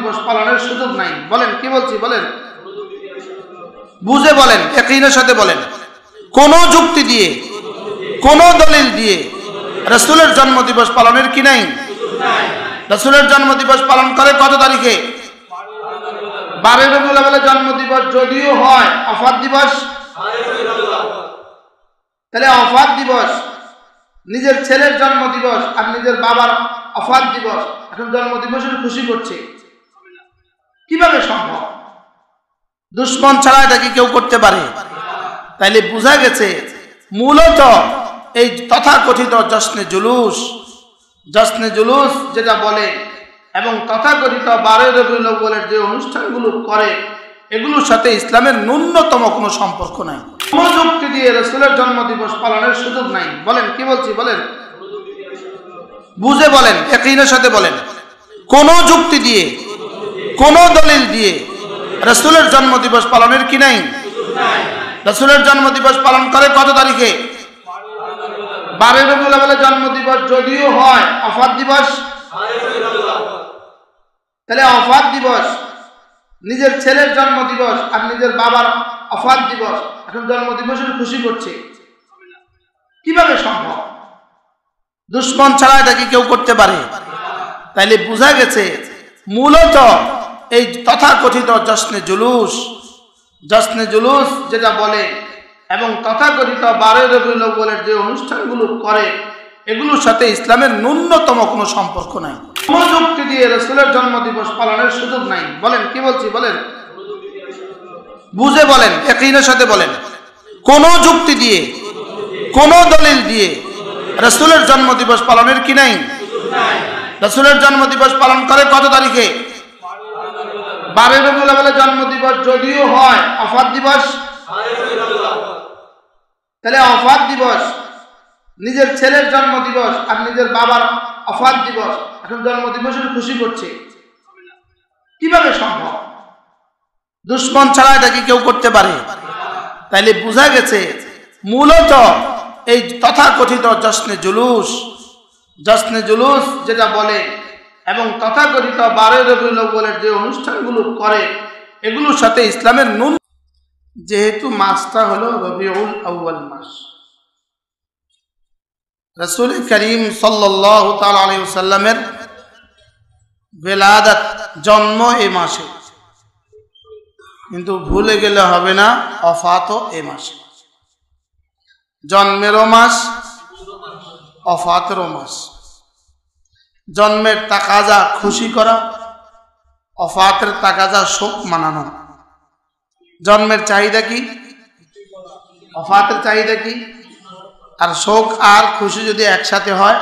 জন্মদিবস পালনের সুযোগ নাই। বলেন কি বলছি, বলেন বুঝে বলেন, ইয়াকিনের সাথে বলেন। কোন যুক্তি দিয়ে, কোন দলিল দিয়ে রাসূলের জন্মদিবস পালনের কি নাই? রাসূলের জন্মদিবস পালন করে কত তারিখে? 12 রবিউল আউয়ালে জন্মদিবস যদিও হয় অফাত দিবস, তাহলে অফাত দিবস নিজের ছেলের জন্মদিবস আর নিজের বাবার অফাত দিবস, এখন জন্মদিবসের খুশি করছে, কিভাবে সম্ভব? দুশ্মন ছাড়া এটা কি কেউ করতে পারে? তাইলে বোঝা গেছে মূলত এই তথাকথিত জশ্নে জুলুস যেটা বলে এবং তথাকথিত 12 রবিউল আউয়ালের যে অনুষ্ঠানগুলো করে, এগুলোর সাথে ইসলামের ন্যূনতম কোনো সম্পর্ক নাই। কোন যুক্তি দিয়ে রাসূলের জন্মদিবস পালনের সুযোগ নাই। বলেন কি বলছি, বলেন বুঝে বলেন, ইয়াকিনের সাথে বলেন। কোন যুক্তি দিয়ে, কোন দলিল দিয়ে রাসূলের জন্মদিবস পালনের কি নাই? রাসূলের জন্মদিবস পালন করে কত তারিখে? 12 রবিউল আউয়ালে জন্মদিবস যদিও হয় অফাত দিবস, তাহলে অফাত দিবস নিজের ছেলের জন্মদিবস আর নিজের বাবার অফাত দিবস, এখন জন্মদিবসের খুশি করছে, কিভাবে সম্ভব? দুশ্মন ছাড়া এটা কি কেউ করতে পারে? তাইলে বোঝা গেছে মূলত এই তথাকথিত জশ্নে জুলুস যেটা বলে এবং তথাকথিত 12 রবিউল আউয়ালের যে অনুষ্ঠানগুলো করে, এগুলোর সাথে ইসলামের ন্যূনতম কোনো সম্পর্ক নাই। কোন যুক্তি দিয়ে রাসূলের জন্মদিবস পালনের সুযোগ নাই। বলেন কি বলছি, বলেন বুঝে বলেন, ইয়াকিনের সাথে বলেন। কোন যুক্তি দিয়ে, কোন দলিল দিয়ে রাসূলের জন্মদিবস পালনের কি নাই? রাসূলের জন্মদিবস পালন করে কত তারিখে? 12 রবিউল আউয়ালে জন্মদিবস যদিও হয় অফাত দিবস, তাহলে অফাত দিবস নিজের ছেলের জন্মদিবস আর নিজের বাবার অফাত দিবস, এখন জন্মদিবসের খুশি করছে, কিভাবে সম্ভব? দুশ্মন ছাড়া এটা কি কেউ করতে পারে? তাইলে বোঝা গেছে মূলত এই তথাকথিত জশ্নে জুলুস যেটা বলে এবং তথাকথিত 12 রবিউল আউয়ালের যে অনুষ্ঠানগুলো করে, এগুলোর সাথে ইসলামের যেহেতু মাসটা হলো রবিউল আউয়াল মাস, রাসূল করিম সাল্লাল্লাহু তাআলা আলাইহি ওয়াসাল্লামের বেলাদাত জন্ম এই মাসে, কিন্তু ভুলে গেলে হবে না অফাতও এই মাসে। জন্মেরও মাস, অফাতেরও মাস। জন্মের তাকাজা খুশি করা, অফাতের তাকাজা শোক মানানো। জন্মের চাহিদা কি, অফাতের চাহিদা কি? আর শোক আর খুশি যদি একসাথে হয়,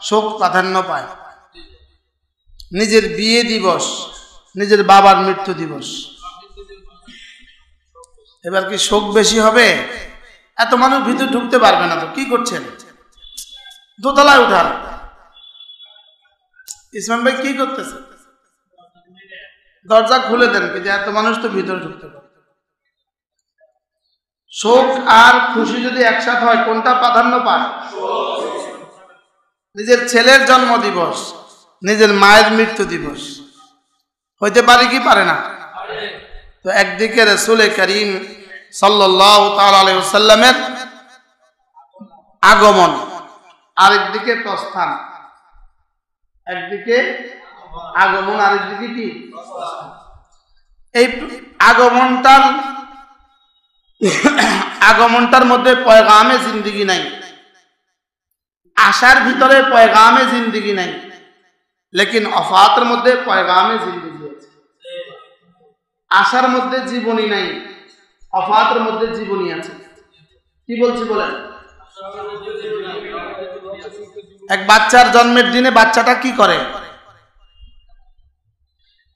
শোক প্রাধান্য পায়। নিজের বিয়ে দিবস, নিজের বাবার মৃত্যু দিবস, এবার কি শোক বেশি হবে? এত মানুষ ভিতরে ঢুকতে পারবে না, তো কি করছেন? দোতলায় উঠান। ইসমাম ভাই কি করতেছে? দরজা খুলে দেন, কিন্তু এত মানুষ তো ভিতরে ঢুকতে পারবে। শোক আর খুশি যদি একসাথে হয়, কোনটা প্রাধান্য পায়? নিজের ছেলের জন্ম দিবস, নিজের মায়ের মৃত্যু দিবস হইতে পারে কি পারে না? তো একদিকে রাসূল করিম সাল্লাল্লাহু তাআলা আলাইহি ওয়াসাল্লামের আগমন, আরেকদিকে প্রস্থান। একদিকে আগমন, আরেকদিকে কি? এই আগমনটার মধ্যে পয়গামে জিন্দেগি নাই, আশার ভিতরে পয়গামে জিন্দেগি নাই, লেকিন অফাতের মধ্যে পয়গামে জিন্দেগি আছে। আশার মধ্যে জীবনী নাই, অফাতের মধ্যে জীবনী আছে। কি বলছি বলেন? এক বাচ্চার জন্মের দিনে বাচ্চাটা কি করে?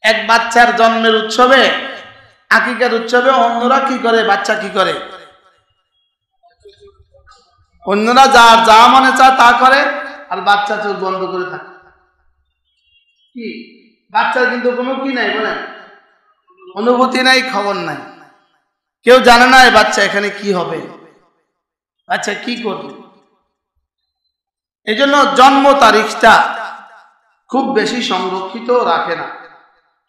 এক বাচ্চার জন্মের উৎসবে, আকিকার উৎসবে অন্যরা কি করে, বাচ্চা কি করে? অন্যরা যা মনে চায় তা করে, আর বাচ্চা চোখ বন্ধ করে থাকে। কি বাচ্চার কিন্তু কোনো কি নাই বলেন, অনুভূতি নাই, খবর নাই, কেউ জানে না এই বাচ্চা এখানে কি হবে, বাচ্চা কি করবে। এই জন্য জন্ম তারিখটা খুব বেশি সংরক্ষিত রাখে না।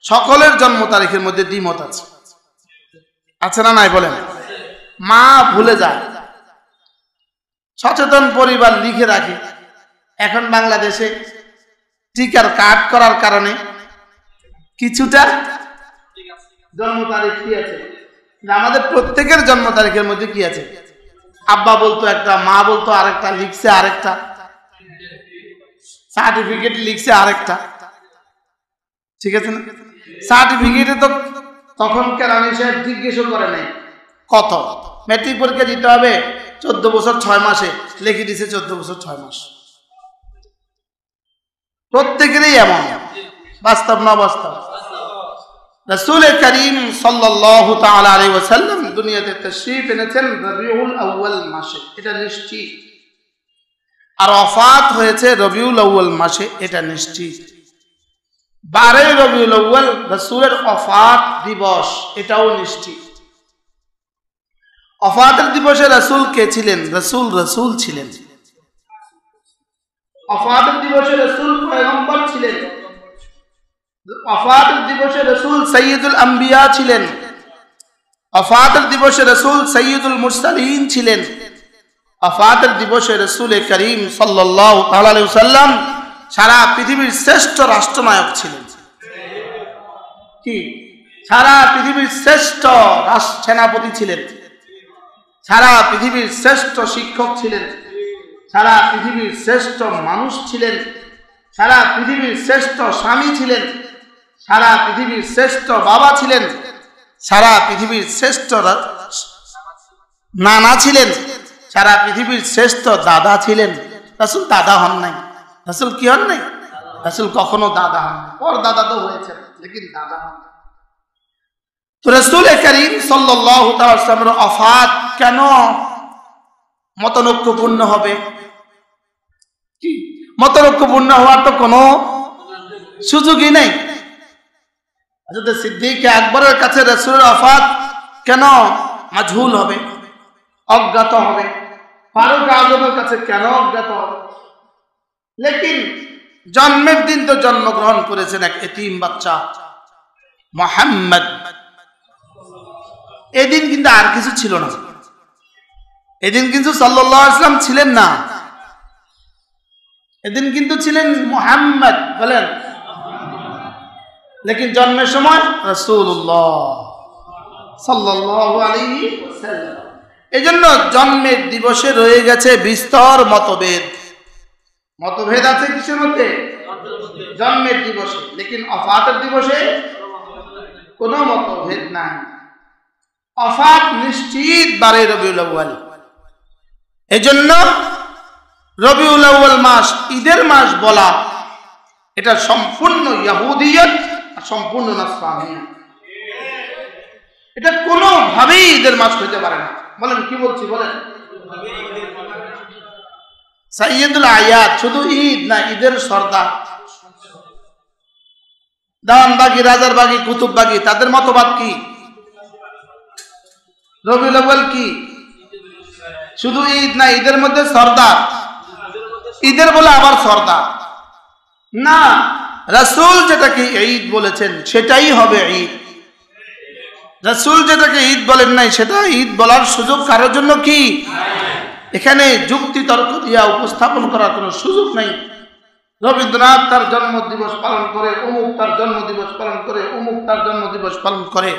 সকলের জন্ম তারিখের মধ্যে দ্বিমত আছে, আছে না নাই বলেন? মা ভুলে যায়, সচেতন পরিবার লিখে রাখে। এখন বাংলাদেশে টিকার কার্ড করার কারণে কিছুটা জন্ম তারিখ কি আছে, আমাদের প্রত্যেকের জন্ম তারিখের মধ্যে কি আছে? আব্বা বলতো একটা, মা বলতো আরেকটা, লিখছে আরেকটা, সার্টিফিকেট লিখছে আরেকটা, ঠিক আছে না? সার্টিফিকেটে তো তখন কেরানি সাহেব জিজ্ঞেসও করে নাই কত, ম্যাট্রিক পরীক্ষা দিতে হবে 14 বছর 6 মাসে, লিখে দিছে 14 বছর 6 মাস। প্রত্যেকেরই এমন, বাস্তব না বাস্তব? রাসূল করিম সাল্লাল্লাহু তাআলা আলাইহি ওয়াসাল্লাম দুনিয়াতে তাশরীফ এনেছেন রবিউল আউয়াল মাসে, এটা নিশ্চিত। আর ওফাত হয়েছে রবিউল আউয়াল মাসে, এটা নিশ্চিত। 12 রবিউল আউয়াল রাসূলের ওফাত দিবস, এটাও নিশ্চিত। ওফাতের দিবসে রাসূল কে ছিলেন? রাসূল ছিলেন। ওফাতের দিবসে রাসূল পয়গম্বর ছিলেন। ওফাতের দিবসে রাসূল সাইয়্যিদুল আম্বিয়া ছিলেন। ওফাতের দিবসে রাসূল সাইয়্যিদুল মুরসালিন ছিলেন। ওফাতের দিবসে রাসূল করিম সাল্লাল্লাহু তাআলা আলাইহি ওয়াসাল্লাম সারা পৃথিবীর শ্রেষ্ঠ রাষ্ট্রনায়ক ছিলেন। কি? সারা পৃথিবীর শ্রেষ্ঠ সেনাপতি ছিলেন, সারা পৃথিবীর শ্রেষ্ঠ শিক্ষক ছিলেন, সারা পৃথিবীর শ্রেষ্ঠ মানুষ ছিলেন, সারা পৃথিবীর শ্রেষ্ঠ স্বামী ছিলেন, সারা পৃথিবীর শ্রেষ্ঠ বাবা ছিলেন, সারা পৃথিবীর শ্রেষ্ঠ নানা ছিলেন, সারা পৃথিবীর শ্রেষ্ঠ দাদা ছিলেন। রাসূল দাদা হন নাই। রাসূল কি হন নাই? রাসূল কখনো দাদা হন নাই। ওর দাদা তো হয়েছেন, লেকিন দাদা হন নাই। তো রাসূল করিম সাল্লাল্লাহু তাআলা আলাইহি ওয়াসাল্লামের ওফাত কেন মতনৈক্যপূর্ণ হবে? কি মতনৈক্যপূর্ণ হওয়ার তো কোনো সুযোগই নেই। হযরত সিদ্দিক আকবরের কাছে রাসূলের ওফাত কেন মাজহুল হবে, অজ্ঞাত হবে? ফারুক আযমের কাছে কেন অজ্ঞাত হবে? লেকিন জন্মের দিন তো জন্মগ্রহণ করেছেন এক এতিম বাচ্চা মুহাম্মদ। এদিন কিন্তু আর কিছু ছিল না, এদিন কিন্তু সাল্লাল্লাহু আলাইহি ওয়াসাল্লাম ছিলেন না, এদিন কিন্তু ছিলেন মুহাম্মদ, বলেন। লেকিন জন্মের সময় রাসূলুল্লাহ সাল্লাল্লাহু আলাইহি ওয়াসাল্লাম। এজন্য জন্মের দিবসে রয়ে গেছে বিস্তর মতভেদ। মতভেদ আছে কিসের মধ্যে? জন্মের দিবসে। লেকিন ওফাতের দিবসে কোনো মতভেদ নাই। ওফাত নিশ্চিত 12 রবিউল আউয়াল। এজন্য রবিউল আউয়াল মাস ঈদের মাস বলা, এটা সম্পূর্ণ ইহুদিয়ত আর সম্পূর্ণ নাসরানিয়ত। এটা কোনোভাবেই ঈদের মাস হইতে পারে না। বলেন কি বলছি? বলেন। সাইয়্যিদুল আয়াত শুধু ঈদ না, ঈদের সর্দার দেওয়ানবাগী, রাজারবাগী, কুতুববাগী, তাদের মতবাদ কি? রবিউল আউয়াল কি শুধু ঈদ না, ঈদের মধ্যে সর্দার, ঈদের বলে আবার সর্দার না। রাসূল যেটাকে ঈদ বলেছেন সেটাই হবে ঈদ। রাসূল যেটাকে ঈদ বলেন নাই সেটা ঈদ বলার সুযোগ কারোর জন্য কি? এখানে যুক্তি তর্ক দিয়া উপস্থাপন করার কোনো সুযোগ নাই। রবীন্দ্রনাথ তার জন্মদিবস পালন করে, অমুক তার জন্মদিবস পালন করে, অমুক তার জন্মদিবস পালন করে।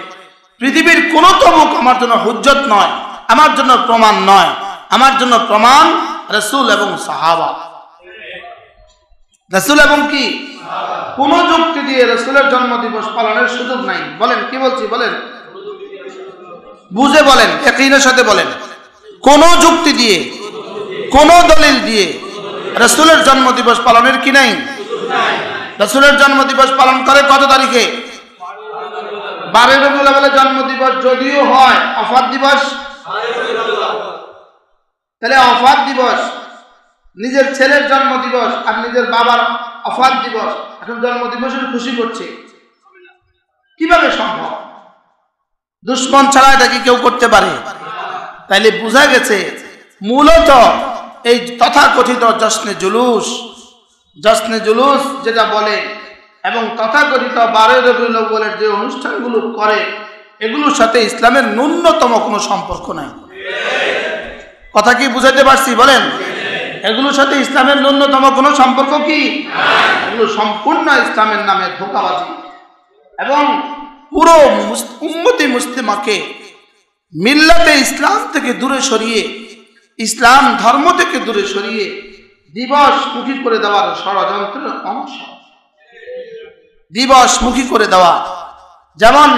পৃথিবীর কোন তমুক আমার জন্য হুজ্জত নয়, আমার জন্য প্রমাণ নয়। আমার জন্য প্রমাণ রাসূল এবং সাহাবা। রাসূল এবং কি? কোন যুক্তি দিয়ে রাসূলের জন্মদিবস পালনের সুযোগ নাই। বলেন কি বলছি? বলেন, বুঝে বলেন, ইয়াকিনের সাথে বলেন। কোন যুক্তি দিয়ে, কোন দলিল দিয়ে রাসূলের জন্মদিবস পালনের কি নাই? রাসূলের জন্মদিবস পালন করে কত তারিখে? 12 রবিউল আউয়ালে জন্মদিবস যদিও হয়, ওফাত দিবস, তাহলে ওফাত দিবস নিজের ছেলের জন্মদিবস আর নিজের বাবার ওফাত দিবস, এখন জন্মদিবসের খুশি করছে, কিভাবে সম্ভব? দুশ্মন ছাড়া এটা কি কেউ করতে পারে? তাইলে বোঝা গেছে মূলত এই তথাকথিত জশ্নে জুলুস যেটা বলে, এবং তথাকথিত 12 রবিউল আউয়ালের যে অনুষ্ঠানগুলো করে এগুলোর সাথে ইসলামের ন্যূনতম কোনো সম্পর্ক নাই। কথা কি বুঝাতে পারছি বলেন? এগুলোর সাথে ইসলামের ন্যূনতম কোনো সম্পর্ক কি? এগুলো সম্পূর্ণ ইসলামের নামে ধোঁকাবাজি এবং পুরো উম্মতি মুসলিমাকে মিল্লাতে ইসলাম থেকে দূরে সরিয়ে, ইসলাম ধর্ম থেকে দূরে সরিয়ে দিবসমুখী করে দেওয়ার ষড়যন্ত্রের অংশ। দিবসমুখী করে দেওয়া, যেমন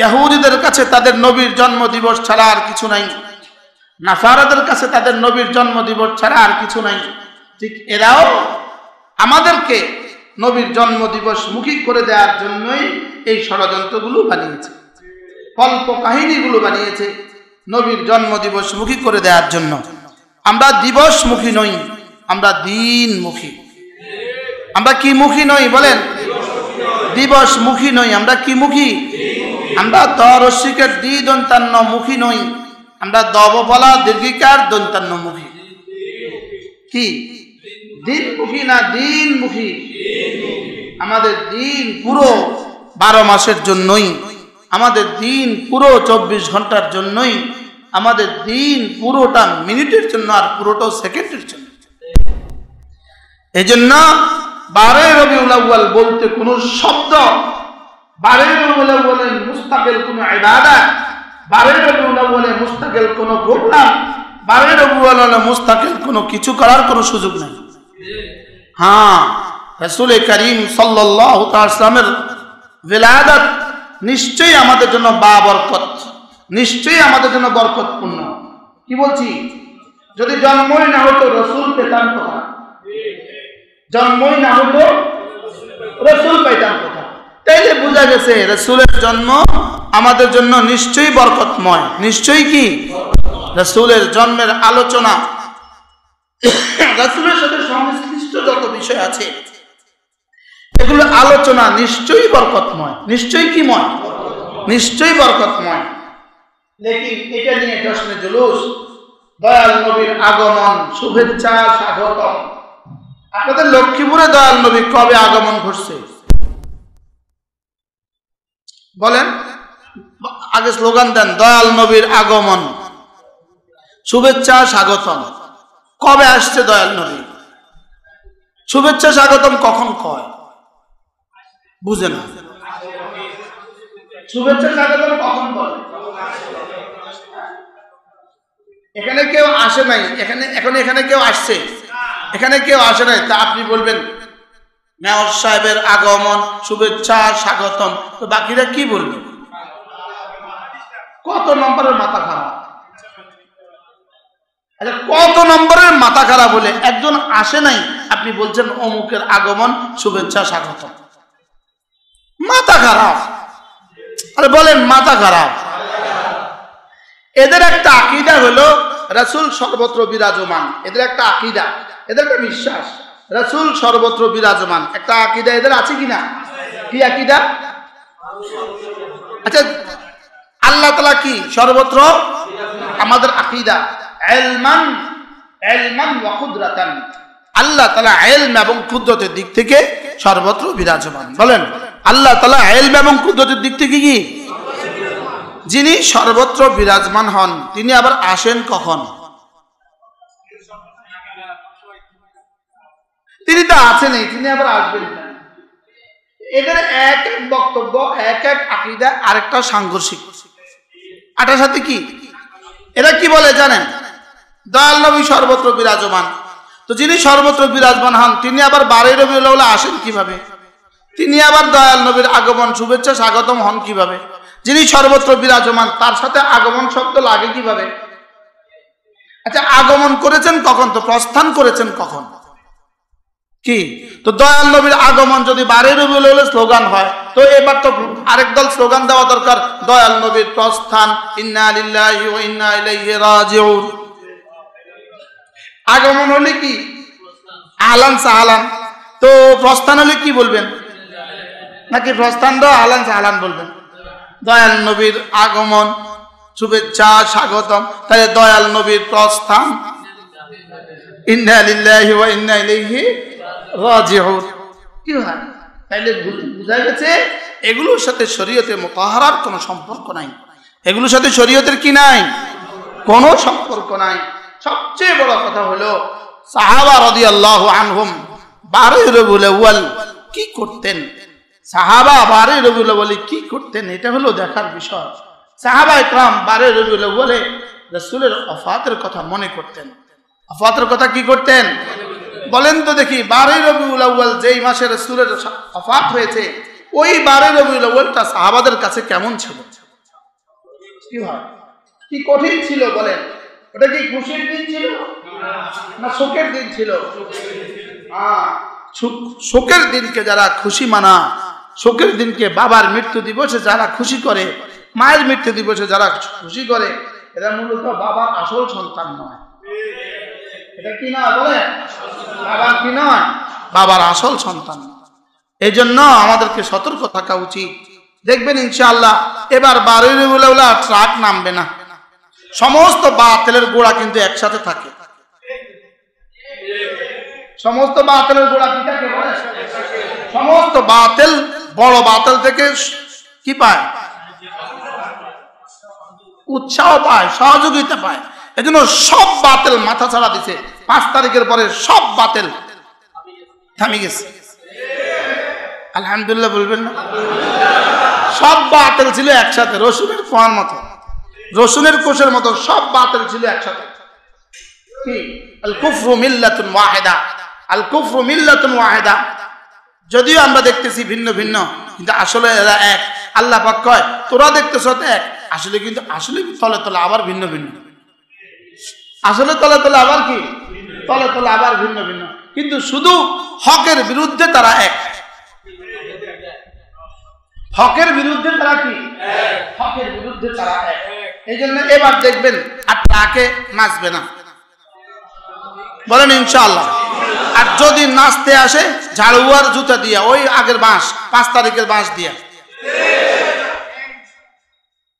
ইহুদিদের কাছে তাদের নবীর জন্ম দিবস ছাড়া আর কিছু নাই, নাসারাদের কাছে তাদের নবীর জন্ম দিবস ছাড়া আর কিছু নাই, ঠিক এরাও আমাদেরকে নবীর জন্ম দিবস মুখী করে দেওয়ার জন্যই এই ষড়যন্ত্রগুলো বানিয়েছে, কল্প কাহিনীগুলো বানিয়েছে নবীর জন্ম দিবস মুখী করে দেওয়ার জন্য। আমরা দিবসমুখী নই, আমরা দিনমুখী। আমরা কি মুখী নই বলেন? দিবসমুখী নই, আমরা কি মুখী? আমরা দরস্বীকার দ্বি দন্তান্ন মুখী নই, আমরা দবফলা দীর্ঘিকার দন্তান্ন মুখী। কি দিনমুখী না দিনমুখী? আমাদের দিন পুরো 12 মাসের জন্যই, আমাদের দিন পুরো 24 ঘন্টার জন্যই, আমাদের দিন পুরোটা মিনিটের জন্য আর পুরোটা সেকেন্ডের জন্য। এই জন্য 12 রবিউল আউয়াল বলতে কোনো শব্দ, 12 রবিউল আউয়ালের মুস্তাকিল কোনো ইবাদত, 12 রবিউল আউয়ালের মুস্তাকিল কোনো প্রোগ্রাম, 12 রবিউল আউয়ালের মুস্তাকিল কোনো কিছু করার কোনো সুযোগ নেই। হ্যাঁ, রাসূল করিম সাল্লাল্লাহু তাআলা সাল্লামের বিলাদত নিশ্চয়ই আমাদের জন্য বাবরকত, নিশ্চয়ই আমাদের জন্য বরকতপূর্ণ। কি বলছি? যদি জন্মই না হতো রাসূল পেতাম কোথা? জন্মই না হতো রাসূল পেতাম কোথা? তাইলে বোঝা গেছে রাসূলের জন্ম আমাদের জন্য নিশ্চয়ই বরকতময়। নিশ্চয়ই কি? রাসূলের জন্মের আলোচনা, রাসূলের সাথে সংশ্লিষ্ট যত বিষয় আছে এগুলো আলোচনা নিশ্চয়ই বরকতময়। নিশ্চয়ই কি ময়? নিশ্চয়ই বরকতময়। লেকিন এটা নিয়ে জশ্নে জুলুস, দয়াল নবীর আগমন, শুভেচ্ছা, স্বাগতম। আপনাদের লক্ষ্মীপুরে দয়াল নবী কবে আগমন ঘটছে বলেন? আগে স্লোগান দেন, দয়াল নবীর আগমন, শুভেচ্ছা, স্বাগতম। কবে আসছে দয়াল নবী? শুভেচ্ছা স্বাগতম কখন কয়? বুঝে না। শুভেচ্ছা স্বাগতম কখন বলে? এখানে কেউ আসে নাই, এখানে কেউ আসছে, এখানে কেউ আসে নাই, তা আপনি বলবেন মেয়র সাহেবের আগমন, শুভেচ্ছা, স্বাগতম, তো বাকিরা কি বলবে? কত নম্বরের মাথা খারাপ! আচ্ছা, কত নম্বরের মাথা খারাপ বলে একজন আসে নাই, আপনি বলছেন অমুকের আগমন, শুভেচ্ছা, স্বাগতম। মাথা খারাপ। আরে বলেন মাথা খারাপ। এদের একটা আকীদা হলো রাসূল সর্বত্র বিরাজমান। এদের একটা আকীদা, এদের একটা বিশ্বাস, রাসূল সর্বত্র বিরাজমান। একটা আকীদা এদের আছে কিনা? কি আকীদা? আচ্ছা, আল্লাহ তাআলা কি সর্বত্র? আমাদের আকীদা ইলমান, ইলমান ওয়া কুদরাতান। আল্লাহ তাআলা ইলম এবং কুদরতের দিক থেকে সর্বত্র বিরাজমান। বলেন আল্লাহ তাআলা ইলম এবং কুদরতের দিক থেকে কি? যিনি সর্বত্র বিরাজমান হন, তিনি আবার আসেন কখন? তিনি তো আছেনই, তিনি আবার আসবেন না। এদের এক এক বক্তব্য, এক এক আকীদা, আরেকটা সাংঘর্ষিক। আটার সাথে কি এরা কি বলে জানেন? দয়াল নবী সর্বত্র বিরাজমান। তো যিনি সর্বত্র বিরাজমান হন, তিনি আবার 12 রবিউল আউয়াল আসেন কিভাবে? তিনি আবার দয়াল নবীর আগমন, শুভেচ্ছা, স্বাগতম হন কিভাবে? যিনি সর্বত্র বিরাজমান তার সাথে আগমন শব্দ লাগে কিভাবে? আচ্ছা, আগমন করেছেন কখন? তো প্রস্থান করেছেন কখন? কি তো দয়াল নবীর আগমন যদি 12 রবিউল আউয়ালের স্লোগান হয়, তো এবার তো আরেক দল স্লোগান দেওয়া দরকার, দয়াল নবীর প্রস্থান, ইন্না লিল্লাহি ওয়া ইন্না ইলাইহি রাজিউন। আগমন হলে কি? আহলান সাহলান। তো প্রস্থান হলে কি বলবেন? নাকি প্রস্থান দাও আহলান সাহলান বলবেন? দয়াল নবীর আগমন, শুভেচ্ছা, স্বাগতম, তাহলে দয়াল নবীর প্রস্থান, ইন্না লিল্লাহি ওয়া ইন্না ইলাইহি রাজিউন। কি হয়? তাইলে বোঝা গেছে এগুলোর সাথে শরীয়তে মুতাহারার কোনো সম্পর্ক নাই, এগুলোর সাথে শরীয়তের কি নাই, কোনো সম্পর্ক নাই। সবচেয়ে বড় কথা হলো সাহাবা রাদিয়াল্লাহু আনহুম 12 রবিউল আউয়াল কি করতেন, সাহাবা 12 রবিউল আউয়ালে কি করতেন, এটা হলো দেখার বিষয়। সাহাবা ইকরাম 12 রবিউল আউয়ালে রাসূলের ওফাতের কথা মনে করতেন। ওফাতের কথা কি করতেন বলেন তো দেখি? 12 রবিউল আউয়াল যেই মাসে রাসূলের ওফাত হয়েছে, ওই 12 রবিউল আউয়ালটা সাহাবাদের কাছে কেমন ছিল? কি হয়, কি কঠিন ছিল বলেন? ওটা কি খুশির দিন ছিল না শোকের দিন ছিল? শোকের দিনকে যারা খুশি মানা, শোকের দিনকে বাবার মৃত্যু দিবসে যারা খুশি করে, মায়ের মৃত্যু দিবসে যারা খুশি করে, এরা মূলত বাবার আসল সন্তান নয়। এটা কি না বলেন? বাবার কি নয়? বাবার আসল সন্তান। এই জন্য আমাদেরকে সতর্ক থাকা উচিত। দেখবেন ইনশাআল্লাহ এবার 12 রবিউল আউয়াল ট্রাক নামবে না, সমস্ত বাতিলের গোড়া কিন্তু একসাথে থাকে। সমস্ত বাতিলের গোড়া কি থাকে বলেন? সমস্ত বাতিল বড় বাতিল থেকে কি পায়? উৎসাহ পায়, সহযোগিতা পায়। এজন্য সব বাতিল মাথা ছাড়া দিছে। 5 তারিখের পরে সব বাতিল থামে গেছে। আলহামদুলিল্লাহ বলবেন না? সব বাতিল ছিল একসাথে, রসুনের কোয়ার মতো, রসুনের কোষের মতো সব বাতিল ছিল একসাথে। কি? আল কুফরু মিল্লাতুন ওয়াহিদা, আল কুফরু মিল্লাতুন ওয়াহিদা। যদিও আমরা দেখতেছি ভিন্ন ভিন্ন, কিন্তু আসলে এরা এক। আল্লাহ পাক কয় তোরা দেখতেছ এক, আসলে কিন্তু আসলে তলে তলে আবার ভিন্ন ভিন্ন। আসলে তলে তলে আবার কি? তলে তলে আবার ভিন্ন ভিন্ন, কিন্তু শুধু হকের বিরুদ্ধে তারা এক। হকের বিরুদ্ধে তারা কি? হকের বিরুদ্ধে তারা এক। এই জন্য এবার দেখবেন আর তাকে নাচবে না, বলেন ইনশাআল্লাহ। আর যদি নাচতে আসে ঝাড়ুয়ার জুতা দিয়া, ওই আগের বাঁশ 5 তারিখের বাঁশ দিয়া।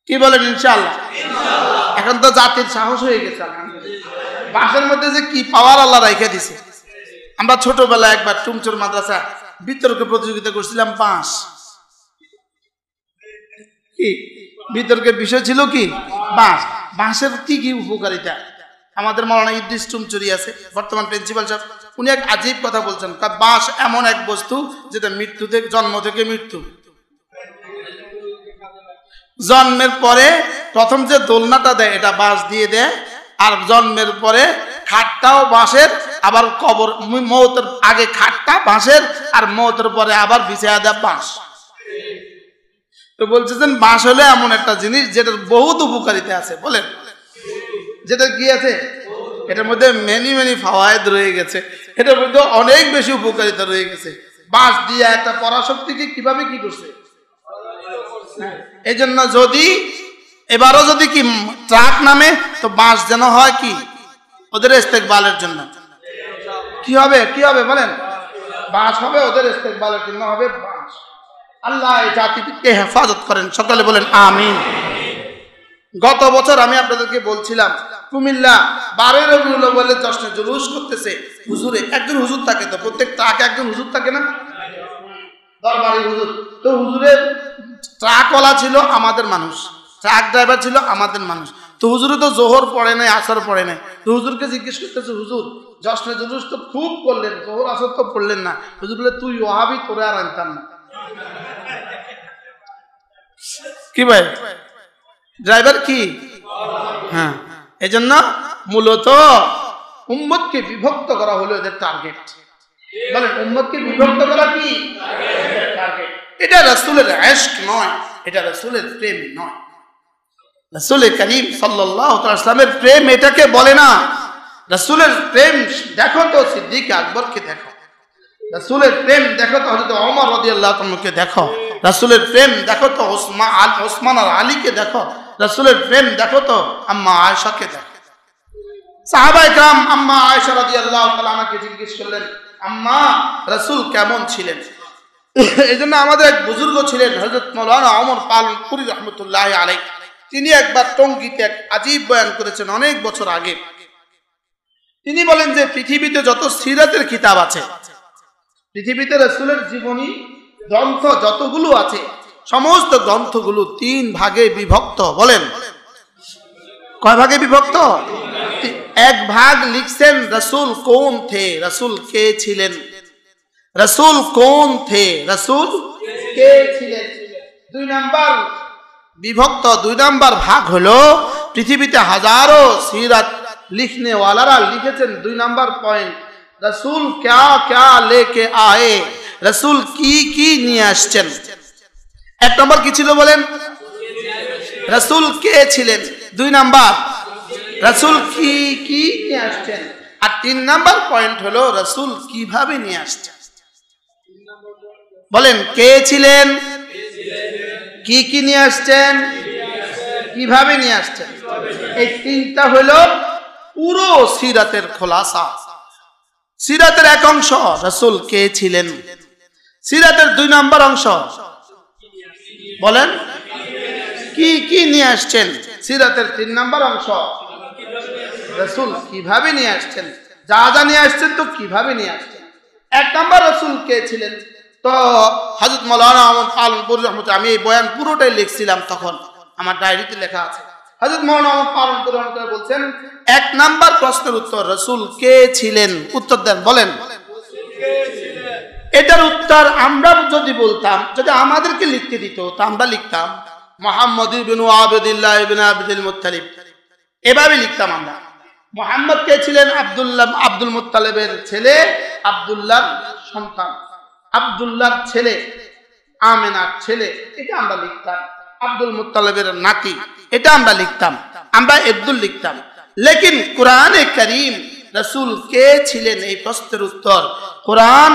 কি বলেন ইনশাআল্লাহ? এখন তো জাতির সাহস হয়ে গেছে। বাঁশের মধ্যে যে কি পাওয়ার আল্লাহ রাইখা দিছে। আমরা ছোটবেলায় একবার টুমচুর মাদ্রাসা বিতর্ক প্রতিযোগিতা করছিলাম, বাঁশ। কি বিতর্কের বিষয় ছিল? কি বাঁশ। বাঁশের কি কি উপকারিতা? আমাদের মাওলানা ইদ্রিস টুমচুরি আছে, বর্তমান প্রিন্সিপাল সাহেব, উনি এক আজীব কথা বলছেন। বাঁশ এমন এক বস্তু যেটা মৃত্যু থেকে, জন্ম থেকে মৃত্যু, জন্মের পরে প্রথম যে দোলনাটা দেয় এটা বাঁশ দিয়ে দেয়, আর জন্মের পরে খাটটাও বাঁশের, আবার কবর মৌতের আগে খাটটা বাঁশের, আর মৌতের পরে আবার বিছায়া দেয় বাঁশ। তো বলছেন বাঁশ হলে এমন একটা জিনিস যেটার বহুত উপকারিতা আছে। বলেন যেটা কি আছে? এটার মধ্যে মেনি ফাওয়ায়েদ রয়ে গেছে, এটার মধ্যে অনেক বেশি উপকারিতা রয়ে গেছে। বাঁশ দিয়ে একটা পরাশক্তিকে কিভাবে কি করছে। এই জন্য যদি এবারও যদি কি ট্রাক নামে, তো বাঁশ যেন হয় কি ওদের ইস্তেকবালের জন্য। কি হবে? কি হবে বলেন? বাঁশ হবে ওদের ইস্তেকবালের জন্য, হবে বাঁশ। আল্লাহ এই জাতিকে হেফাজত করেন, সকলে বলেন আমিন। গত বছর আমি আপনাদেরকে বলছিলাম কুমিল্লা 12 রবিউল আউয়ালের জশ্নে জুলুস করতেছে। হুজুরে একজন হুজুর থাকে, তো প্রত্যেক ট্রাকে একজন হুজুর থাকে না, দরবারি হুজুর। তো হুজুরের ট্রাকওয়ালা ছিল আমাদের মানুষ, ট্রাক ড্রাইভার ছিল আমাদের মানুষ। তো হুজুরে তো জোহর পড়ে নাই, আসর পড়ে নাই। তো হুজুরকে জিজ্ঞেস করতেছে, হুজুর জশ্নে জুলুস তো খুব করলেন, জোহর আসর তো পড়লেন না। হুজুর বলে তুই ওয়াহাবি, তোরে আর আনতাম না। কি ভাই ড্রাইভার কি? হ্যাঁ, এই জন্য মূলত উম্মতকে বিভক্ত করা হলো এদের টার্গেট। বলেন উম্মতকে বিভক্ত করা কি টার্গেট? এটা রাসূলের ইশক নয়, এটা রাসূলের প্রেম নয়। রাসূল করিম সাল্লাল্লাহু আলাইহি ওয়াসাল্লামের প্রেম এটাকে বলে না। রাসূলের প্রেম দেখো তো সিদ্দিক আকবরকে দেখো, রাসূলের প্রেম দেখো তো হযরত ওমর রাদিয়াল্লাহু তাআলাকে দেখো, রাসূলের প্রেম দেখো তো ওসমান আর আলীকে দেখো, রাসূলের প্রেম দেখো তো আম্মা আয়েশাকে দেখো। সাহাবায়ে کرام আম্মা আয়েশা রাদিয়াল্লাহু তাআলা আমাকে জিজ্ঞেস করলেন, আম্মা রাসূল কেমন ছিলেন? এজন্য আমাদের এক বুজুর্গ ছিলেন হযরত মাওলানা ওমর পালনপুরি রাহমাতুল্লাহি আলাইহি। তিনি একবার টঙ্গীতে এক আজীব বয়ান করেছেন অনেক বছর আগে। তিনি বলেন যে পৃথিবীতে যত সিরাতের কিতাব আছে, পৃথিবীতে রাসূলের জীবনী গ্রন্থ যতগুলো আছে সমস্ত গ্রন্থগুলো 3 ভাগে বিভক্ত। বলেন কয় ভাগে বিভক্ত? এক ভাগ লিখছেন রসুল কোন থে, রসুল কে ছিলেন, রসুল কোন থে, রসুল কে ছিলেন। 2 নাম্বার বিভক্ত 2 নাম্বার ভাগ হলো পৃথিবীতে হাজারো সিরাত লিখনে ওয়ালারা লিখেছেন 2 নাম্বার পয়েন্ট, রসুল ক্যা ক্যা লেকে আয়ে, রসুল কি নিয়ে আসছেন। 1 নম্বর কি ছিল বলেন? রসুল কে ছিলেন। 2 নাম্বার রসুল কি নিয়ে আসছেন। আর 3 নাম্বার পয়েন্ট হলো রসুল কিভাবে নিয়ে আসছেন। বলেন কে ছিলেন, কি নিয়ে আসছেন, কিভাবে নিয়ে আসছেন। এই 3টা হলো পুরো সিরাতের খোলাসা। সিরাতের 1 অংশ রসুল কে ছিলেন, সিরাতের 2 নাম্বার অংশ বলেন কি নিয়ে আসছেন, সিরাতের 3 নাম্বার অংশ রসুল কিভাবে নিয়ে আসছেন। যা নিয়ে আসছেন তো কিভাবে নিয়ে আসছেন। 1 নাম্বার রসুল কে ছিলেন। তো হযরত মাওলানা আহমদ পালনপুর রহমতুল্লাহ, আমি এই বয়ান পুরোটাই লিখছিলাম তখন, আমার ডায়েরিতে লেখা আছে। হযরত মাওলানা আহমদ পালনপুর রহমতুল্লাহ বলছেন 1 নাম্বার প্রশ্নের উত্তর রসুল কে ছিলেন। উত্তর দেন বলেন। এটার উত্তর আমরা যদি বলতাম, যদি আমাদেরকে লিখতে দিত তা আমরা লিখতাম মুহাম্মদ ইবনে আবদুল্লাহ ইবনে আব্দুল মুত্তালিব, এভাবে লিখতাম আমরা। মুহাম্মদ কে ছিলেন? আব্দুল মুত্তালিবের ছেলে, আব্দুল্লাহর সন্তান, আব্দুল্লাহর ছেলে, আমেনার ছেলে, এটা আমরা লিখতাম। আব্দুল মুত্তালিবের নাতি, এটা আমরা লিখতাম, আমরা আব্দুল লিখতাম। লেকিন কোরআনে কারীম রাসূল কে ছিলেন এই প্রশ্নের উত্তর কোরআন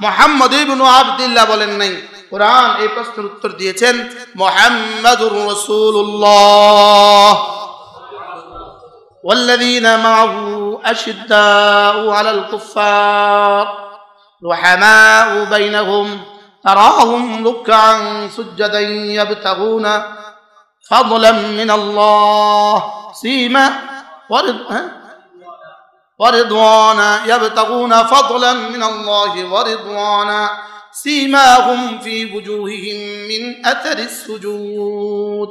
মুহাম্মদ ইবনে আব্দুল্লাহ বলেন নাই। কোরআন এই প্রশ্নের উত্তর দিয়েছেন মুহাম্মাদুর রাসূলুল্লাহ والذين معه أشداء على الكفار رحماء بينهم تراهم ركعا سجدا يبتغون فضلا من الله سيما ورضوانا يبتغون فضلا من الله ورضوانا سيماهم في وجوههم من أثر السجود।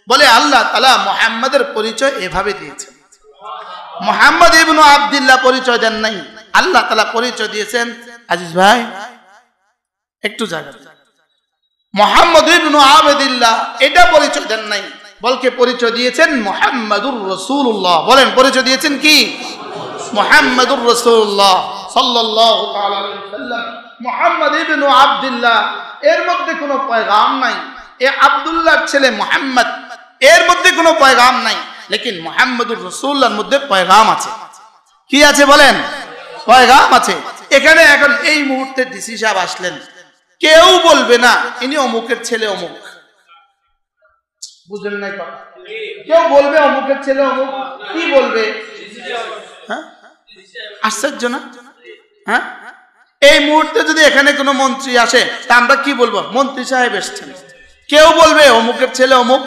বলে আল্লাহ তাআলা মুহাম্মাদের পরিচয় এভাবে দিয়েছেন। মুহাম্মদ ইবনে আব্দুল্লাহ পরিচয় দেন নাই, আল্লাহ তাআলা পরিচয় দিয়েছেন। আজিজ ভাই একটু জায়গা, মুহাম্মদ ইবনে আব্দুল্লাহ এটা পরিচয় দেন নাই, বলকে পরিচয় দিয়েছেন মুহাম্মাদুর রাসূলুল্লাহ। বলেন পরিচয় দিয়েছেন কি? মুহাম্মাদুর রাসূলুল্লাহ সাল্লাল্লাহু তাআলা আলাইহি ওয়াসাল্লাম। মুহাম্মদ ইবনে আব্দুল্লাহ এর মধ্যে কোনো পয়গাম নাই, এ আব্দুল্লাহর ছেলে মুহাম্মদ, এর মধ্যে কোনো পয়গাম নাই। লেকিন মুহাম্মাদুর রাসূলুল্লাহর মধ্যে পয়গাম আছে। কি আছে বলেন? পয়গাম আছে। এখানে এখন এই মুহূর্তে ডিসি সাহেব আসলেন, কেউ বলবে না ইনি অমুকের ছেলে অমুক, বুঝলেন না কথা? কেউ বলবে অমুকের ছেলে অমুক, কি বলবে? হ্যাঁ, আশ্চর্য না? হ্যাঁ, এই মুহূর্তে যদি এখানে কোনো মন্ত্রী আসে তা আমরা কি বলবো? মন্ত্রী সাহেব এসেছেন। কেউ বলবে অমুকের ছেলে অমুক।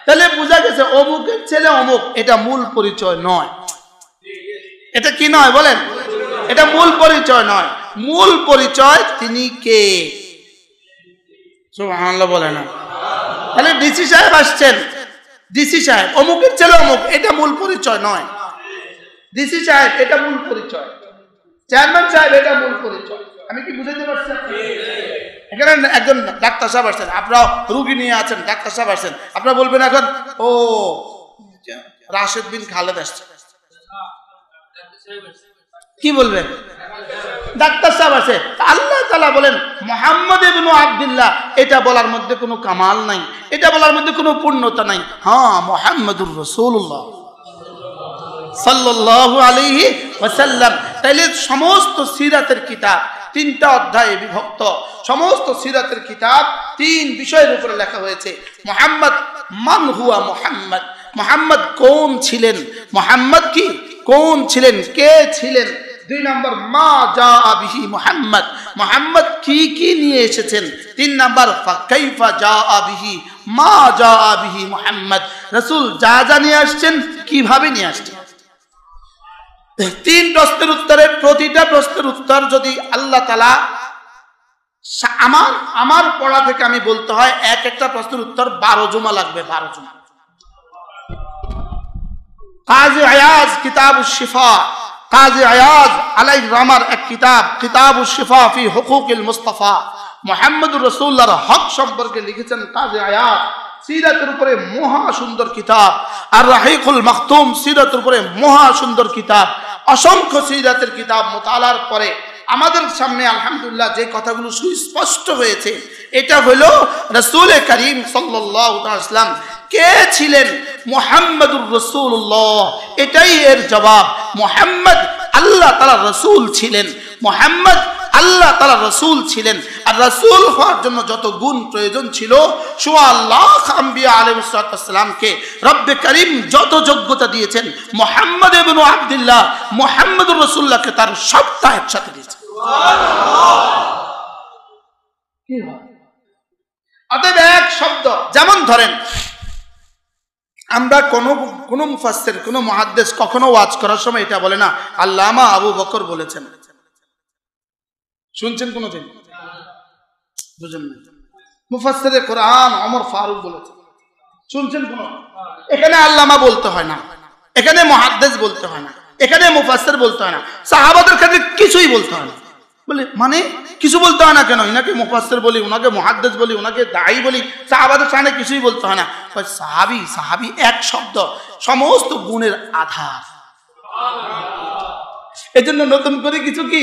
তাহলে বোঝা গেছে অমুকের ছেলে অমুক এটা মূল পরিচয় নয়। এটা কি নয় বলেন? এটা মূল পরিচয় নয়। মূল পরিচয় তিনি কে। সুবহানাল্লাহ বলে না? তাহলে ডিসি সাহেব আসছেন, ডিসি সাহেব অমুকের ছেলে অমুক, এটা মূল পরিচয় নয়। ডিসি সাহেব এটা মূল পরিচয়, চেয়ারম্যান সাহেব এটা মূল পরিচয়। আমি কি বুঝাতে পারছি? এখানে একজন ডাক্তার সাহেব আসছেন, আপনারা রুগী নিয়ে আছেন, ডাক্তার সাহেব আসছেন, আপনারা বলবেন এখন ও রাশেদ বিন খালেদ আসছে, কি বলবেন? ডাক্তার সাহেব আছে। আল্লাহ তাআলা বলেন মুহাম্মদ ইবনে আব্দুল্লাহ, এটা বলার মধ্যে কোনো কামাল নাই, এটা বলার মধ্যে কোনো পূর্ণতা নাই। হ্যাঁ, মুহাম্মাদুর রাসূলুল্লাহ সাল্লাল্লাহু আলাইহি ওয়াসাল্লাম। তাইলে সমস্ত সিরাতের কিতাব 3টা অধ্যায়ে বিভক্ত, সমস্ত সিরাতের কিতাব 3 বিষয়ের উপরে লেখা হয়েছে। মুহাম্মদ মান হুয়া মুহাম্মদ, মুহাম্মদ কোন ছিলেন, মুহাম্মদ কি কোন ছিলেন, কে ছিলেন। 2 নম্বর মা জা বিহি মুহাম্মদ, মুহাম্মদ কি নিয়ে এসেছেন। 3 নম্বর ফাকাইফা জা বিহি মা জা বিহি মুহাম্মদ, রাসূল যা নিয়ে আসছেন কিভাবে নিয়ে আসছেন। 3 প্রশ্নের উত্তরে প্রতিটা প্রশ্নের উত্তর যদি আল্লাহ তাআলা আমার পড়া থেকে আমি বলতে হয় এক একটা প্রশ্নের উত্তর 12 জুমা লাগবে, 12 জুমা। কাজী আয়াজ কিতাবুশ শিফা, কাজী আয়াজ আলাইহির রহমার এক কিতাব কিতাবুশ শিফা ফি হুকুকিল মুস্তাফা, মুহাম্মদুর রাসূলুল্লাহর হক সম্পর্কে লিখেছেন কাজী আয়াজ। সিরাতের উপরে মহা সুন্দর কিতাব। আর রাহিকুল মাখতুম সিরাতের উপরে মহা সুন্দর কিতাব। অসংখ্য সিরাতের কিতাব মোতালার পরে আমাদের সামনে আলহামদুলিল্লাহ যে কথাগুলো সুস্পষ্ট হয়েছে, এটা হলো রাসূল করিম সাল্লাল্লাহু আলাইহি ওয়াসাল্লাম কে ছিলেন, মুহাম্মদুর রাসূলুল্লাহ। এটাই এর জবাব। মুহাম্মদ আল্লাহ তাআলার রাসূল ছিলেন, মুহাম্মদ আল্লাহ তাআলার রাসূল ছিলেন। আর রাসূল হওয়ার জন্য যত গুণ প্রয়োজন ছিল, সোয়া লাখ আম্বিয়া আলাইহিস সালামকে রব্বে করিম যত যোগ্যতা দিয়েছেন, মুহাম্মদ ইবনে আব্দুল্লাহ মুহাম্মদুর রাসূলুল্লাহকে তার সবটা একসাথে দিয়েছেন। অতএব এক শব্দ, যেমন ধরেন আমরা কোন মুফাসসির কোন মুহাদ্দিস কখনো ওয়াজ করার সময় এটা বলে না আল্লামা আবু বকর বলেছেন। শুনছেন কোনদিন? বুঝেন না? মুফাসসিরে কোরআন ওমর ফারুক বলেছেন, শুনছেন কোন? এখানে আল্লামা বলতে হয় না, এখানে মুহাদ্দিস বলতে হয় না, এখানে মুফাসসির বলতে হয় না, সাহাবাদের ক্ষেত্রে কিছুই বলতে হয় না। বলে মানে কিছু বলতে হয় না কেন? ইনাকে মুফাসসির বলি, উনাকে মুহাদ্দিস বলি, উনাকে দাঈ বলি, সাহাবাদের সামনে কিছুই বলতে হয় না। সাহাবী সাহাবী এক শব্দ, সমস্ত গুণের আধার। এজন্য নতুন করে কিছু কি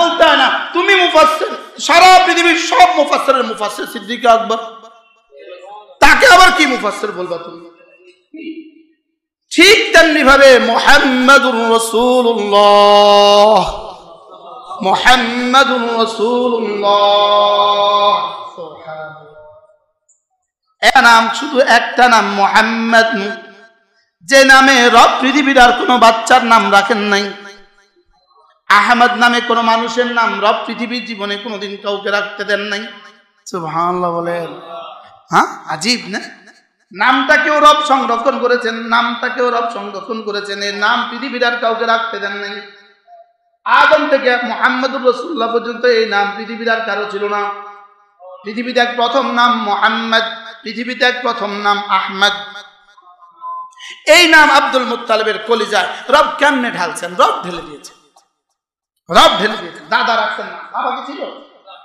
বলতে হয় না। তুমি মুফাসসির, সারা পৃথিবীর সব মুফাসসিরের মুফাসসির সিদ্দিক আকবর, তাকে আবার কি মুফাসসির বলবা তুমি? ঠিক তেমনি ভাবে মুহাম্মাদুর রাসূলুল্লাহ, মুহাম্মাদুর রাসূলুল্লাহ। এ নাম শুধু একটা নাম মুহাম্মদ, যে নামে রব পৃথিবীর আর কোনো বাচ্চার নাম রাখেন নাই। আহমদ নামে কোনো মানুষের নাম রব পৃথিবীর জীবনে কোনোদিন কাউকে রাখতে দেন নাই। সুবহানাল্লাহ বলেন। হ্যাঁ, আজীব না? নামটাকেও রব সংরক্ষণ করেছেন, নামটাকেও রব সংরক্ষণ করেছেন। এই নাম পৃথিবীর আর কাউকে রাখতে দেন নাই। আদম থেকে মুহাম্মদুর রাসূলুল্লাহ পর্যন্ত এই নাম পৃথিবীর আর কারো ছিল না। পৃথিবীতে এক প্রথম নাম মুহাম্মদ, পৃথিবীতে এক প্রথম নাম আহমদ। এই নাম আব্দুল মুত্তালিবের কলিজায় রব কেমনে ঢালছেন? রব ঢেলে দিয়েছেন, রব ঢেলে দিয়েছেন। দাদা রাখছেন না, বাবা কি ছিল?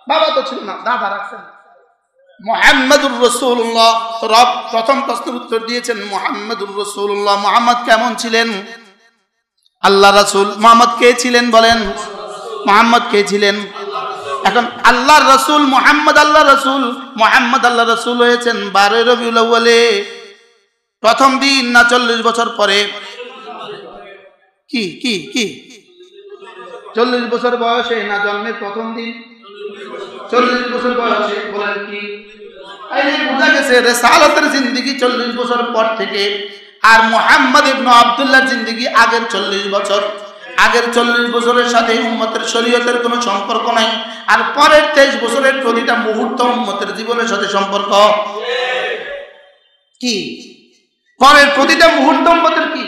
বাবা তো ছিল না, দাদা রাখছেন। মুহাম্মদুর রাসূলুল্লাহ, রব প্রথম প্রশ্নের উত্তর দিয়েছেন মুহাম্মদুর রাসূলুল্লাহ। মুহাম্মদ কেমন ছিলেন? আল্লাহ রাসূল। মুহাম্মদ কে ছিলেন বলেন? মুহাম্মদ কে ছিলেন? এখন আল্লাহর রাসূল মুহাম্মদ, আল্লাহ রাসূল মুহাম্মদ আল্লাহ রাসূল হয়েছেন 12 রবিউল আউয়ালে। প্রথম দিন না 40 বছর পরে? কি কি কি 40 বছর বয়সে না জন্মের প্রথম দিন? 40 বছর বয়সে। বলেন কি? এই বোঝা গেছে রিসালাতের জিন্দেগি 40 বছর পর থেকে। আর মুহাম্মদ ইবনে আব্দুল্লাহর জিন্দেগি আগের 40 বছর। আগের 40 বছরের সাথে উম্মতের শরীয়তের কোনো সম্পর্ক নাই। আর পরের 23 বছরের প্রতিটা মুহূর্ত উম্মতের জীবনের সাথে সম্পর্ক। কি পরের প্রতিটা মুহূর্ত উম্মতের কি?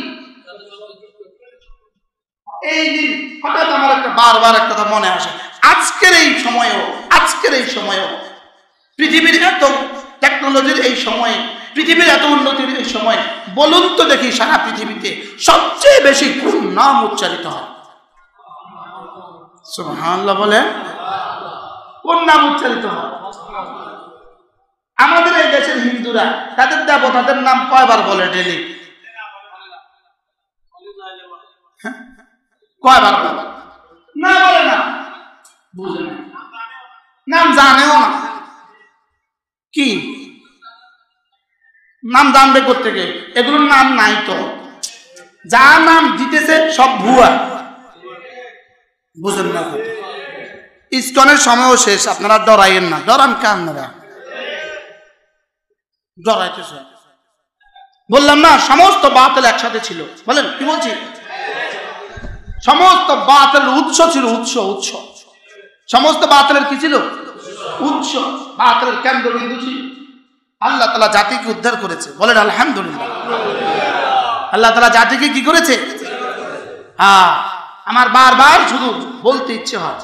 এই দিন হঠাৎ আমার একটা বারবার একটা কথা মনে আসে, আজকের এই সময়েও পৃথিবীর এত টেকনোলজির এই সময়ে, পৃথিবীর এত উন্নতির এই সময়, বলুন তো দেখি সারা পৃথিবীতে সবচেয়ে বেশি কোন নাম উচ্চারিত হয়? সুবহানাল্লাহ বলে। কোন নাম উচ্চারিত হয়? আমাদের এই দেশের হিন্দুরা তাদের দেবতাদের নাম কয়বার বলে ডেলি? কয়বার বলে? না বলে না, বুঝে না, নাম জানেও না। কি নাম জানবে কোত্থেকে? এগুলোর নাম নাই তো। যা নাম দিতেছে সব ভুয়া। বুঝেন না? ইসকনের সময়ও শেষ, আপনারা ডরাইয়েন না। ডরান কান না, ডরাইতেছে। বললাম না সমস্ত বাতিল একসাথে ছিল। বলেন কি বলছি? সমস্ত বাতিলের উৎস ছিল, উৎস। সমস্ত বাতিলের কি ছিল? উৎস। বাতিলের কেন্দ্রবিন্দু ছিল। আল্লাহ তাআলা জাতিকে উদ্ধার করেছে। বলেন আলহামদুলিল্লাহ। আল্লাহ তাআলা জাতিকে কি করেছে? আমার বারবার শুধু বলতে ইচ্ছে হয়,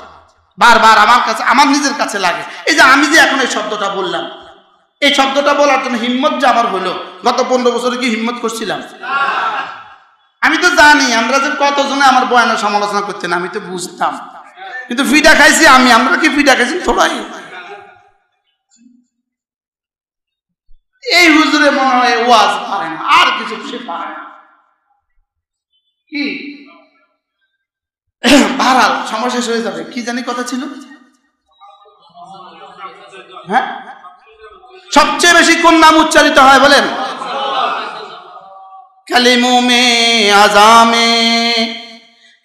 বারবার আমার কাছে, আমার নিজের কাছে লাগে। এই যে আমি যে এখন এই শব্দটা বললাম, এই শব্দটা বলার জন্য হিম্মত যে আমার হলো, গত 15 বছরে কি হিম্মত করছিলাম? আমি তো জানি আমরা যে কতজনে আমার বয়ানের সমালোচনা করতেন, আমি তো বুঝতাম, কিন্তু ফিডা খাইছি আমি। আমরা কি ফিডা খাইছি? থোড়াই। এই হুজুরে মনে হয় ওয়াজ পারে না, আর কিছু সে পারে না। কি বাড়াল সময় শেষ হয়ে যাবে। কি জানি কথা ছিল? হ্যাঁ, সবচেয়ে বেশি কোন নাম উচ্চারিত হয় বলেন? কালিমু মে আজামে,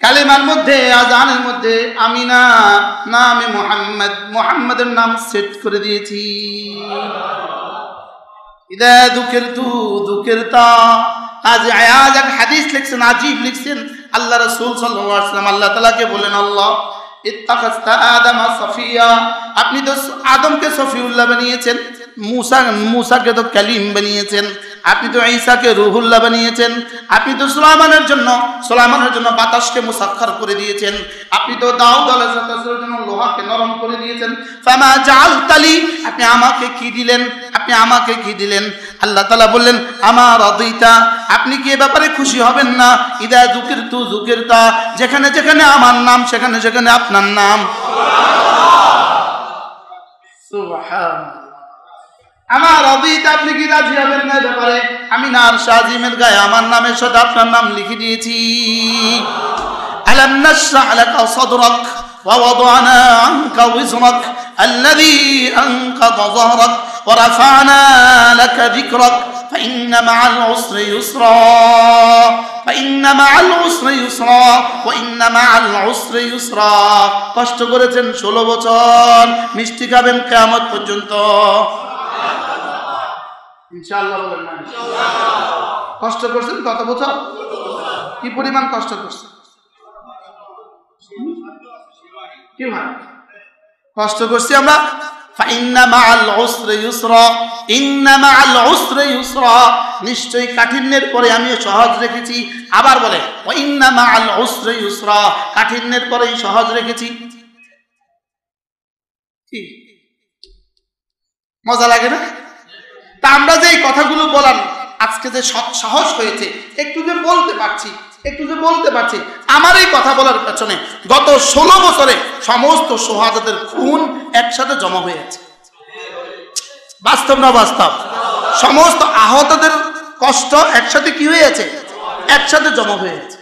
কালিমার মধ্যে, আজানের মধ্যে আমি না নামে মুহাম্মদ, মুহাম্মাদের নাম সেট করে দিয়েছি। ইদা যুকিরতু যুকিরতা। আজ এক হাদিস লিখছেন, আজীব লিখছেন, আল্লাহ রাসূল সাল্লাল্লাহু আলাইহি ওয়াসাল্লাম আল্লাহ তাআলাকে বলেন, আল্লাহ ইত্তাখাযতা আদামা সাফিয়া, আপনি তো আদমকে সফিউল্লাহ বানিয়েছেন, মুসাকে তো কালিম বানিয়েছেন, আপনি তো ঈসাকে রুহুল্লাহ বানিয়েছেন, আপনি তো সুলাইমানের জন্য বাতাসকে মুসাখখার করে দিয়েছেন, আপনি তো দাউদ আলাইহিস সালামের জন্য লোহাকে নরম করে দিয়েছেন। ফামা জাআলতালি, আপনি আমাকে কি দিলেন? আপনি আমাকে কি দিলেন? আল্লাহ তাআলা বললেন, আমা রাদিতা, আপনি কি এ ব্যাপারে খুশি হবেন না? ইদা যুকিরতু যুকিরতা, যেখানে যেখানে আমার নাম সেখানে সেখানে আপনার নাম। সুবহানাল্লাহ। আমার রাদিতা, আপনি কি রাজি হবেন না ব্যাপারে? আমি না আরশ আজিমের গায়ে আমার নামের সাথে আপনার নাম লিখে দিয়েছি। আলাম নাশরাহ লাকা সাদরাক ওয়া ওয়াদানা আনকা ওয়িজরাক আল্লাযী আনকাযা যাহরাক ওয়া রাফা'না লাকা যিকরাক ফাইন্না মা'আল উসরি ইউসরা ফাইন্না মা'আল উসরি ইউসরা ওয়া ইন্না মা'আল উসরি ইউসরা। কষ্ট করেছেন 16 বছর, মিষ্টি খাবেন কিয়ামত পর্যন্ত। ইনশাআল্লাহ বলেন না? ইনশাআল্লাহ। কষ্ট করছেন কত বছর? কি পরিমাণ কষ্ট করছেন? কি হয় কষ্ট করছি আমরা? ফাইন্না মা'আল উসরি ইউসরা, ইন্না মা'আল উসরি ইউসরা, নিশ্চয়ই কাঠিন্যের পরে আমি সহজ রেখেছি। আবার বলে ওয়া ইন্না মা'আল উসরি ইউসরা, কাঠিন্যের পরেই সহজ রেখেছি। কি মজা লাগে না? তা আমরা যে এই কথাগুলো বলার আজকে যে সাহস হয়েছে, একটু যে বলতে পারছি, আমার এই কথা বলার পেছনে গত 16 বছরে সমস্ত শাহাদাতের খুন একসাথে জমা হয়ে আছে। বাস্তব না বাস্তব? সমস্ত আহতদের কষ্ট একসাথে কি হয়ে আছে? একসাথে জমা হয়ে আছে।